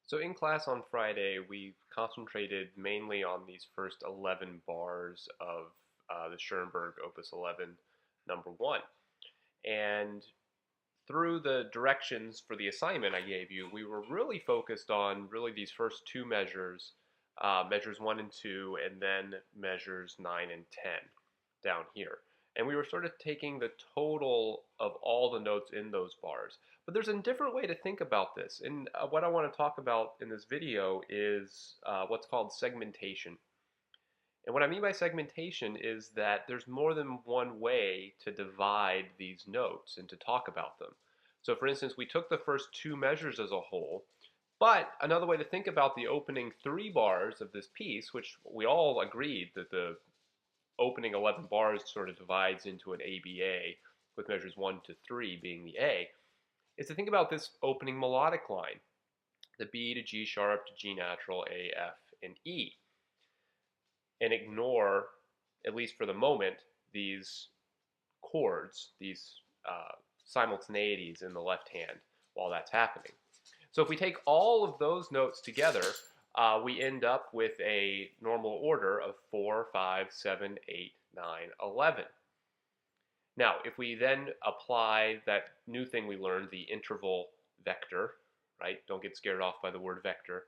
So in class on Friday, we concentrated mainly on these first 11 bars of the Schoenberg Opus 11, number 1. And through the directions for the assignment I gave you, we were really focused on really these first two measures, measures 1 and 2, and then measures 9 and 10 down here. And we were sort of taking the total of all the notes in those bars. But there's a different way to think about this. And what I want to talk about in this video is what's called segmentation. And what I mean by segmentation is that there's more than one way to divide these notes and to talk about them. So for instance, we took the first two measures as a whole, but another way to think about the opening 3 bars of this piece, which we all agreed that the opening 11 bars sort of divides into an ABA, with measures 1 to 3 being the A, is to think about this opening melodic line, the B to G sharp to G natural, A, F, and E, and ignore, at least for the moment, these chords, these simultaneities in the left hand while that's happening. So if we take all of those notes together, we end up with a normal order of 4, 5, 7, 8, 9, 11. Now, if we then apply that new thing we learned, the interval vector, right? Don't get scared off by the word vector.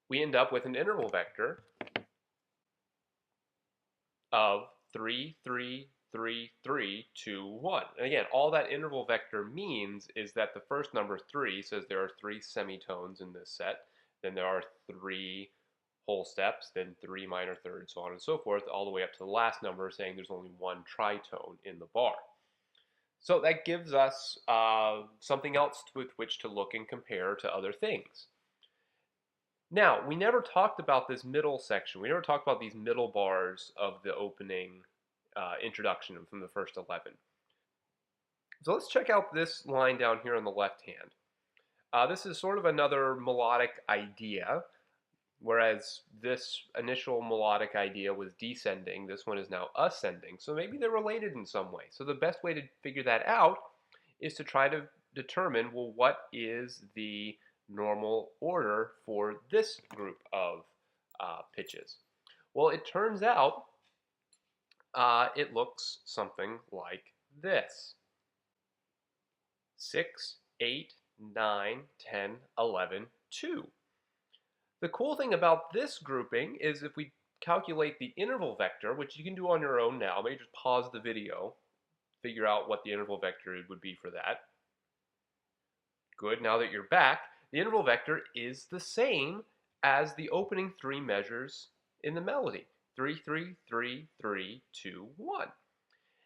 We end up with an interval vector of 3, 3, 3, 3, 2, 1. And again, all that interval vector means is that the first number 3 says there are 3 semitones in this set. Then there are 3 whole steps, then 3 minor thirds, so on and so forth, all the way up to the last number saying there's only 1 tritone in the bar. So that gives us something else with which to look and compare to other things. Now, we never talked about this middle section. We never talked about these middle bars of the opening introduction from the first 11. So let's check out this line down here on the left hand. This is sort of another melodic idea. Whereas this initial melodic idea was descending, this one is now ascending. So maybe they're related in some way. So the best way to figure that out is to try to determine, well, what is the normal order for this group of pitches? Well, it turns out it looks something like this. 6, 8, 9, 10, 11, 2. The cool thing about this grouping is if we calculate the interval vector, which you can do on your own now, maybe just pause the video, figure out what the interval vector would be for that. Good, now that you're back, the interval vector is the same as the opening 3 measures in the melody. 3, 3, 3, 3, 2, 1.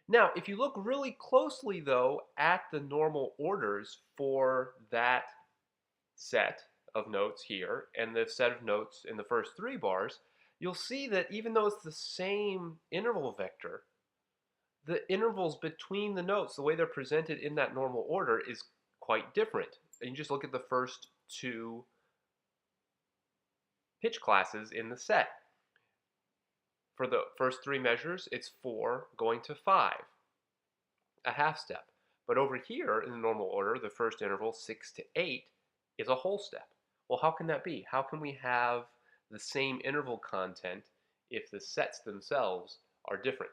Now, if you look really closely, though, at the normal orders for that set of notes here and the set of notes in the first 3 bars, you'll see that even though it's the same interval vector, the intervals between the notes, the way they're presented in that normal order, is quite different. And you just look at the first 2 pitch classes in the set. For the first 3 measures, it's 4 going to 5, a half step. But over here in the normal order, the first interval, 6 to 8, is a whole step. Well, how can that be? How can we have the same interval content if the sets themselves are different?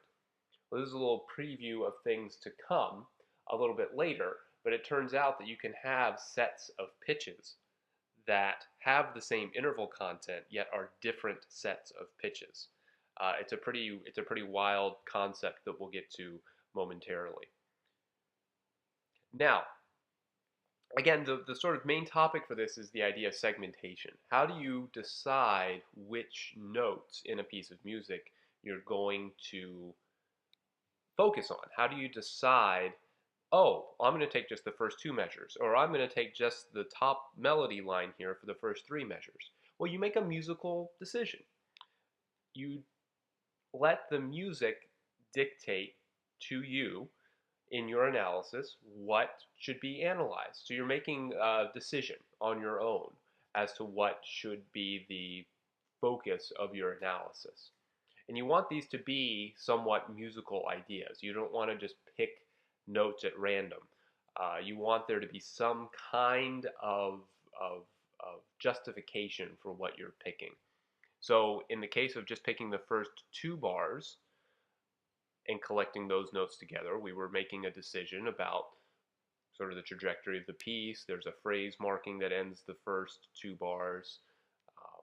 Well, this is a little preview of things to come a little bit later, but it turns out that you can have sets of pitches that have the same interval content yet are different sets of pitches. It's a pretty wild concept that we'll get to momentarily. Now, again, the sort of main topic for this is the idea of segmentation. How do you decide which notes in a piece of music you're going to focus on? How do you decide, oh, I'm going to take just the first 2 measures, or I'm going to take just the top melody line here for the first 3 measures? Well, you make a musical decision. You let the music dictate to you in your analysis what should be analyzed. So you're making a decision on your own as to what should be the focus of your analysis. And you want these to be somewhat musical ideas. You don't want to just pick notes at random. You want there to be some kind of of justification for what you're picking. So in the case of just picking the first two bars and collecting those notes together, we were making a decision about sort of the trajectory of the piece. There's a phrase marking that ends the first two bars. Um,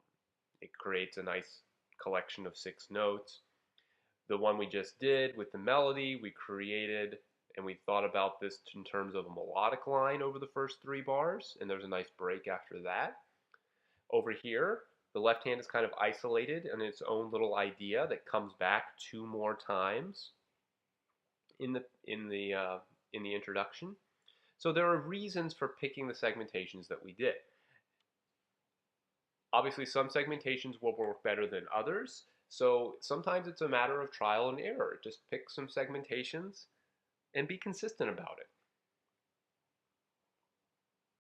it creates a nice collection of 6 notes. The one we just did with the melody, we created and we thought about this in terms of a melodic line over the first 3 bars, and there's a nice break after that. Over here, the left hand is kind of isolated in its own little idea that comes back 2 more times in the introduction. So there are reasons for picking the segmentations that we did. Obviously, some segmentations will work better than others, so sometimes it's a matter of trial and error. Just pick some segmentations and be consistent about it.